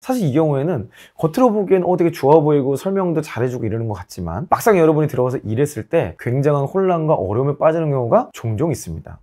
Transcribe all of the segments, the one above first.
사실 이 경우에는 겉으로 보기엔 되게 좋아 보이고 설명도 잘해주고 이러는 것 같지만 막상 여러분이 들어가서 일했을 때 굉장한 혼란과 어려움에 빠지는 경우가 종종 있습니다.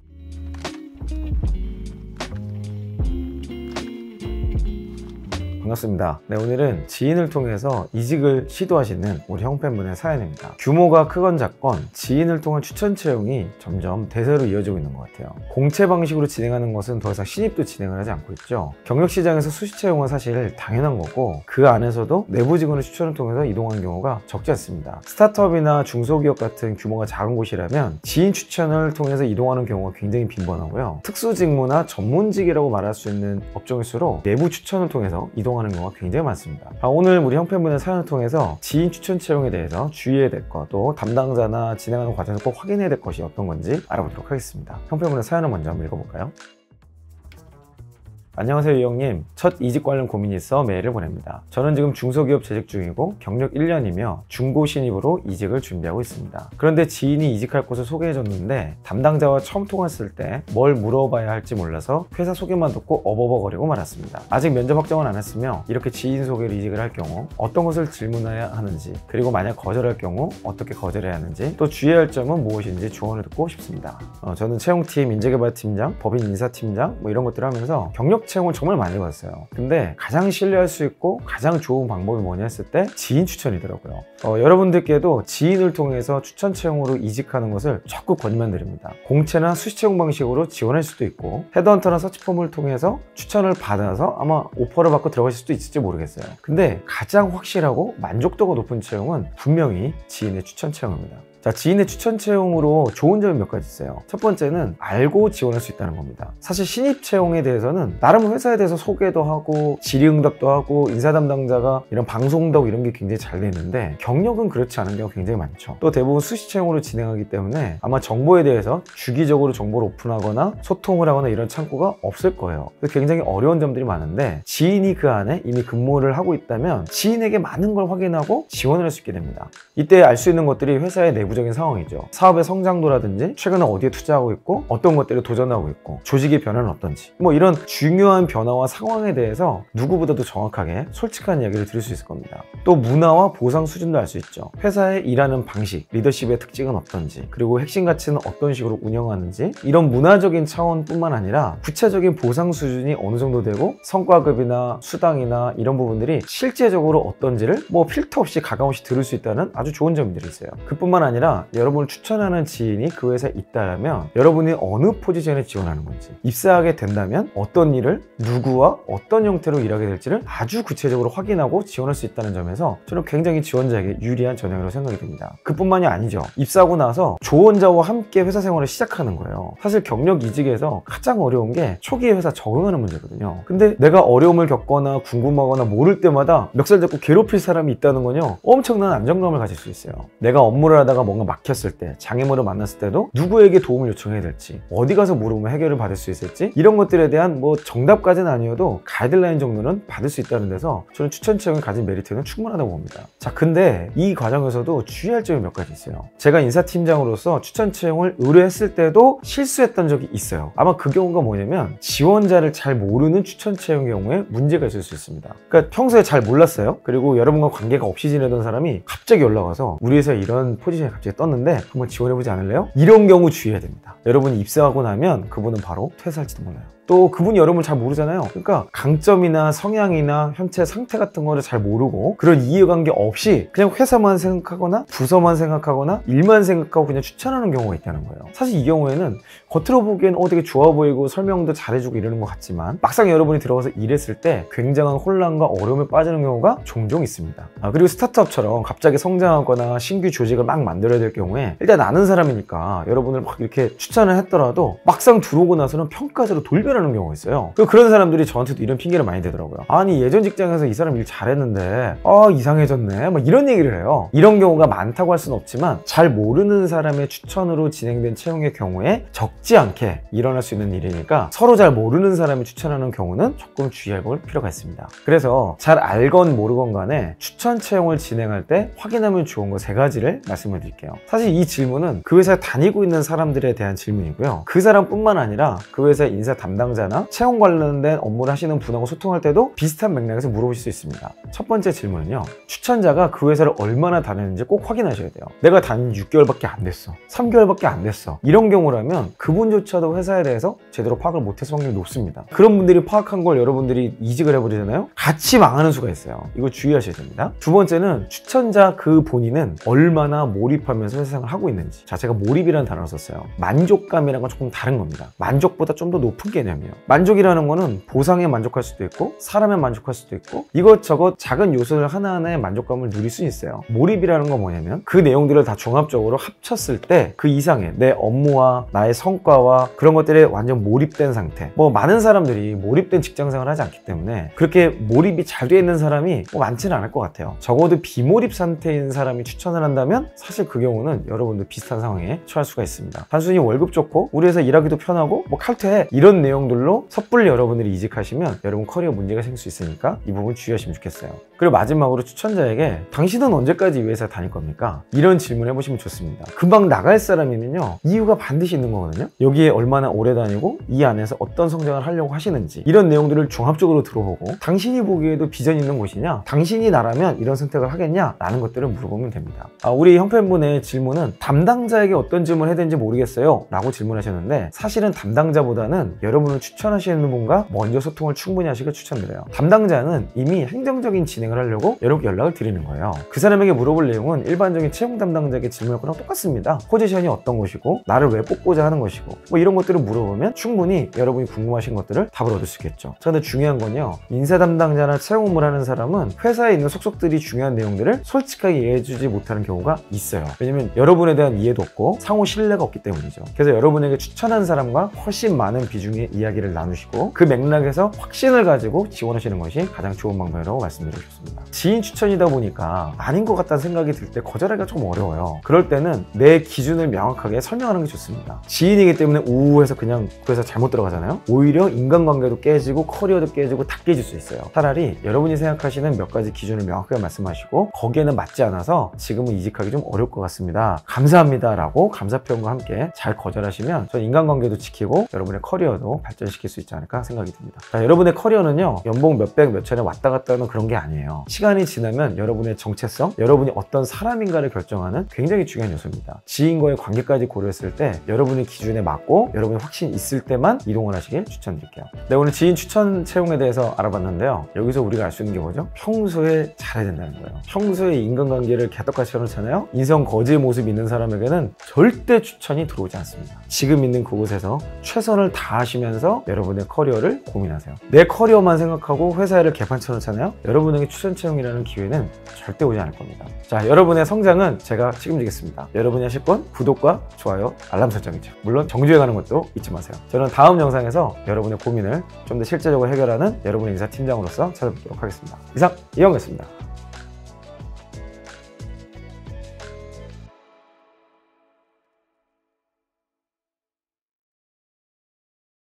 반갑습니다. 네, 오늘은 지인을 통해서 이직을 시도하시는 우리 형팬분의 사연입니다. 규모가 크건 작건 지인을 통한 추천 채용이 점점 대세로 이어지고 있는 것 같아요. 공채 방식으로 진행하는 것은 더 이상 신입도 진행을 하지 않고 있죠. 경력시장에서 수시 채용은 사실 당연한 거고 그 안에서도 내부 직원의 추천을 통해서 이동하는 경우가 적지 않습니다. 스타트업이나 중소기업 같은 규모가 작은 곳이라면 지인 추천을 통해서 이동하는 경우가 굉장히 빈번하고요. 특수직무나 전문직이라고 말할 수 있는 업종일수록 내부 추천을 통해서 이동하는 경우가 굉장히 많습니다. 오늘 우리 형팬분의 사연을 통해서 지인 추천 채용에 대해서 주의해야 될 것, 또 담당자나 진행하는 과정에서 꼭 확인해야 될 것이 어떤 건지 알아보도록 하겠습니다. 형팬분의 사연을 먼저 한번 읽어볼까요? 안녕하세요, 이형님. 첫 이직 관련 고민이 있어 메일을 보냅니다. 저는 지금 중소기업 재직 중이고 경력 1년이며 중고 신입으로 이직을 준비하고 있습니다. 그런데 지인이 이직할 곳을 소개해줬는데 담당자와 처음 통화했을 때 뭘 물어봐야 할지 몰라서 회사 소개만 듣고 어버버거리고 말았습니다. 아직 면접 확정은 안 했으며 이렇게 지인 소개로 이직을 할 경우 어떤 것을 질문해야 하는지, 그리고 만약 거절할 경우 어떻게 거절해야 하는지, 또 주의해야 할 점은 무엇인지 조언을 듣고 싶습니다. 저는 채용팀, 인재개발팀장, 법인 인사팀장 이런 것들을 하면서 경력 채용을 정말 많이 봤어요. 근데 가장 신뢰할 수 있고 가장 좋은 방법이 뭐냐 했을 때 지인 추천이더라고요. 여러분들께도 지인을 통해서 추천 채용으로 이직하는 것을 적극 권면드립니다. 공채나 수시 채용 방식으로 지원할 수도 있고 헤드헌터나 서치펌을 통해서 추천을 받아서 아마 오퍼를 받고 들어가실 수도 있을지 모르겠어요. 근데 가장 확실하고 만족도가 높은 채용은 분명히 지인의 추천 채용입니다. 자, 지인의 추천 채용으로 좋은 점이 몇 가지 있어요. 첫 번째는 알고 지원할 수 있다는 겁니다. 사실 신입 채용에 대해서는 나름 회사에 대해서 소개도 하고 질의응답도 하고 인사 담당자가 이런 방송도 이런 게 굉장히 잘 돼 있는데 경력은 그렇지 않은 경우가 굉장히 많죠. 또 대부분 수시 채용으로 진행하기 때문에 아마 정보에 대해서 주기적으로 정보를 오픈하거나 소통을 하거나 이런 창구가 없을 거예요. 그래서 굉장히 어려운 점들이 많은데 지인이 그 안에 이미 근무를 하고 있다면 지인에게 많은 걸 확인하고 지원을 할 수 있게 됩니다. 이때 알 수 있는 것들이 회사의 내부적인 상황이죠. 사업의 성장도라든지 최근에 어디에 투자하고 있고 어떤 것들을 도전하고 있고 조직의 변화는 어떤지 이런 중요한 변화와 상황에 대해서 누구보다도 정확하게 솔직한 이야기를 들을 수 있을 겁니다. 또 문화와 보상 수준도 알 수 있죠. 회사의 일하는 방식, 리더십의 특징은 어떤지, 그리고 핵심 가치는 어떤 식으로 운영하는지, 이런 문화적인 차원뿐만 아니라 구체적인 보상 수준이 어느 정도 되고 성과급이나 수당이나 이런 부분들이 실제적으로 어떤지를 필터 없이 가감없이 들을 수 있다는 아주 좋은 점들이 있어요. 그뿐만 아니라 여러분을 추천하는 지인이 그 회사에 있다면 여러분이 어느 포지션에 지원하는 건지, 입사하게 된다면 어떤 일을 누구와 어떤 형태로 일하게 될지를 아주 구체적으로 확인하고 지원할 수 있다는 점에서 저는 굉장히 지원자에게 유리한 전형이라고 생각이 듭니다. 그뿐만이 아니죠. 입사하고 나서 조언자와 함께 회사 생활을 시작하는 거예요. 사실 경력 이직에서 가장 어려운 게 초기에 회사 적응하는 문제거든요. 근데 내가 어려움을 겪거나 궁금하거나 모를 때마다 멱살 잡고 괴롭힐 사람이 있다는 건요, 엄청난 안정감을 가질 수 있어요. 내가 업무를 하다가 뭔가 막혔을 때, 장애물을 만났을 때도 누구에게 도움을 요청해야 될지, 어디 가서 물으면 해결을 받을 수 있을지, 이런 것들에 대한 정답까지는 아니어도 가이드라인 정도는 받을 수 있다는 데서 저는 추천 채용이 가진 메리트는 충분하다고 봅니다. 자, 근데 이 과정에서도 주의할 점이 몇 가지 있어요. 제가 인사팀장으로서 추천 채용을 의뢰했을 때도 실수했던 적이 있어요. 아마 그 경우가 뭐냐면 지원자를 잘 모르는 추천 채용 경우에 문제가 있을 수 있습니다. 그러니까 평소에 잘 몰랐어요. 그리고 여러분과 관계가 없이 지내던 사람이 갑자기 연락 와서 우리 회사에 이런 포지션이 갑자기 떴는데 한번 지원해보지 않을래요? 이런 경우 주의해야 됩니다. 여러분이 입사하고 나면 그분은 바로 퇴사할지도 몰라요. 또 그분이 여러분을 잘 모르잖아요. 그러니까 강점이나 성향이나 현재 상태 같은 거를 잘 모르고 그런 이해관계 없이 그냥 회사만 생각하거나 부서만 생각하거나 일만 생각하고 그냥 추천하는 경우가 있다는 거예요. 사실 이 경우에는 겉으로 보기엔 되게 좋아 보이고 설명도 잘해주고 이러는 것 같지만 막상 여러분이 들어가서 일했을 때 굉장한 혼란과 어려움에 빠지는 경우가 종종 있습니다. 그리고 스타트업처럼 갑자기 성장하거나 신규 조직을 막 만들어야 될 경우에 일단 아는 사람이니까 여러분을 막 이렇게 추천을 했더라도 막상 들어오고 나서는 평가자로 돌변하는 경우가 있어요. 그런 사람들이 저한테도 이런 핑계를 많이 대더라고요. 아니 예전 직장에서 이 사람 일 잘했는데 이상해졌네 이런 얘기를 해요. 이런 경우가 많다고 할 수는 없지만 잘 모르는 사람의 추천으로 진행된 채용의 경우에 적지 않게 일어날 수 있는 일이니까 서로 잘 모르는 사람이 추천하는 경우는 조금 주의할 필요가 있습니다. 그래서 잘 알건 모르건 간에 추천 채용을 진행할 때 확인하면 좋은 거 3가지를 말씀을 드릴게요. 사실 이 질문은 그 회사에 다니고 있는 사람들에 대한 질문이고요. 그 사람뿐만 아니라 그 회사의 인사 담당 담당자나 채용 관련된 업무를 하시는 분하고 소통할 때도 비슷한 맥락에서 물어보실 수 있습니다. 첫 번째 질문은요, 추천자가 그 회사를 얼마나 다녔는지 꼭 확인하셔야 돼요. 내가 다닌 6개월밖에 안 됐어, 3개월밖에 안 됐어, 이런 경우라면 그분조차도 회사에 대해서 제대로 파악을 못했을 확률이 높습니다. 그런 분들이 파악한 걸 여러분들이 이직을 해버리잖아요. 같이 망하는 수가 있어요. 이거 주의하셔야 됩니다. 두 번째는 추천자 그 본인은 얼마나 몰입하면서 회사 생활을 하고 있는지. 자, 제가 몰입이라는 단어를 썼어요. 만족감이란 건 조금 다른 겁니다. 만족보다 좀 더 높은 개념이에요. 만족이라는 거는 보상에 만족할 수도 있고 사람에 만족할 수도 있고 이것저것 작은 요소를 하나하나의 만족감을 누릴 수 있어요. 몰입이라는 건 뭐냐면 그 내용들을 다 종합적으로 합쳤을 때 그 이상의 내 업무와 나의 성과와 그런 것들에 완전 몰입된 상태. 뭐 많은 사람들이 몰입된 직장 생활을 하지 않기 때문에 그렇게 몰입이 잘 되어 있는 사람이 많지는 않을 것 같아요. 적어도 비몰입 상태인 사람이 추천을 한다면 사실 그 경우는 여러분들 비슷한 상황에 처할 수가 있습니다. 단순히 월급 좋고 우리 회사 일하기도 편하고 뭐 칼퇴해 이런 내용들로 섣불리 여러분들이 이직하시면 여러분 커리어 문제가 생길 수 있으니까 이 부분 주의하시면 좋겠어요. 그리고 마지막으로 추천자에게 당신은 언제까지 이 회사 다닐 겁니까? 이런 질문 해보시면 좋습니다. 금방 나갈 사람이면요, 이유가 반드시 있는 거거든요. 여기에 얼마나 오래 다니고 이 안에서 어떤 성장을 하려고 하시는지 이런 내용들을 종합적으로 들어보고 당신이 보기에도 비전 있는 곳이냐, 당신이 나라면 이런 선택을 하겠냐 라는 것들을 물어보면 됩니다. 우리 형편분의 질문은 담당자에게 어떤 질문을 해야 되는지 모르겠어요 라고 질문하셨는데 사실은 담당자보다는 여러분을 추천하시는 분과 먼저 소통을 충분히 하시길 추천드려요. 담당자는 이미 행정적인 진행을 하려고 여러분께 연락을 드리는 거예요. 그 사람에게 물어볼 내용은 일반적인 채용 담당자에게 질문할 거랑 똑같습니다. 포지션이 어떤 것이고 나를 왜 뽑고자 하는 것이고 뭐 이런 것들을 물어보면 충분히 여러분이 궁금하신 것들을 답을 얻을 수 있겠죠. 자, 근데 중요한 건요, 인사 담당자나 채용 업무를 하는 사람은 회사에 있는 속속들이 중요한 내용들을 솔직하게 이해해주지 못하는 경우가 있어요. 왜냐면 여러분에 대한 이해도 없고 상호 신뢰가 없기 때문이죠. 그래서 여러분에게 추천한 사람과 훨씬 많은 비중의 이야기를 나누시고 그 맥락에서 확신을 가지고 지원하시는 것이 가장 좋은 방법이라고 말씀드리겠습니다. 지인 추천이다 보니까 아닌 것 같다는 생각이 들 때 거절하기가 조금 어려워요. 그럴 때는 내 기준을 명확하게 설명하는 게 좋습니다. 지인이기 때문에 우우해서 그냥 그 회사 잘못 들어가잖아요. 오히려 인간관계도 깨지고 커리어도 깨지고 다 깨질 수 있어요. 차라리 여러분이 생각하시는 몇 가지 기준을 명확하게 말씀하시고 거기에는 맞지 않아서 지금은 이직하기 좀 어려울 것 같습니다, 감사합니다 라고 감사 표현과 함께 잘 거절하시면 저는 인간관계도 지키고 여러분의 커리어도 발전시킬 수 있지 않을까 생각이 듭니다. 자, 여러분의 커리어는요, 연봉 몇백 몇천에 왔다 갔다 하는 그런 게 아니에요. 시간이 지나면 여러분의 정체성, 여러분이 어떤 사람인가를 결정하는 굉장히 중요한 요소입니다. 지인과의 관계까지 고려했을 때 여러분의 기준에 맞고 여러분의 확신이 있을 때만 이동을 하시길 추천드릴게요. 네, 오늘 지인 추천 채용에 대해서 알아봤는데요. 여기서 우리가 알 수 있는 게 뭐죠? 평소에 잘해야 된다는 거예요. 평소에 인간관계를 개떡같이 해놓잖아요. 인성 거지의 모습이 있는 사람에게는 절대 추천이 들어오지 않습니다. 지금 있는 그곳에서 최선을 다하시면서 여러분의 커리어를 고민하세요. 내 커리어만 생각하고 회사를 개판 쳐놓잖아요. 여러분에게 추천 채용이라는 기회는 절대 오지 않을 겁니다. 자, 여러분의 성장은 제가 책임지겠습니다. 여러분이 하실 건 구독과 좋아요, 알람 설정이죠. 물론 정주행하는 것도 잊지 마세요. 저는 다음 영상에서 여러분의 고민을 좀 더 실제적으로 해결하는 여러분의 인사 팀장으로서 찾아뵙도록 하겠습니다. 이상 이영이었습니다.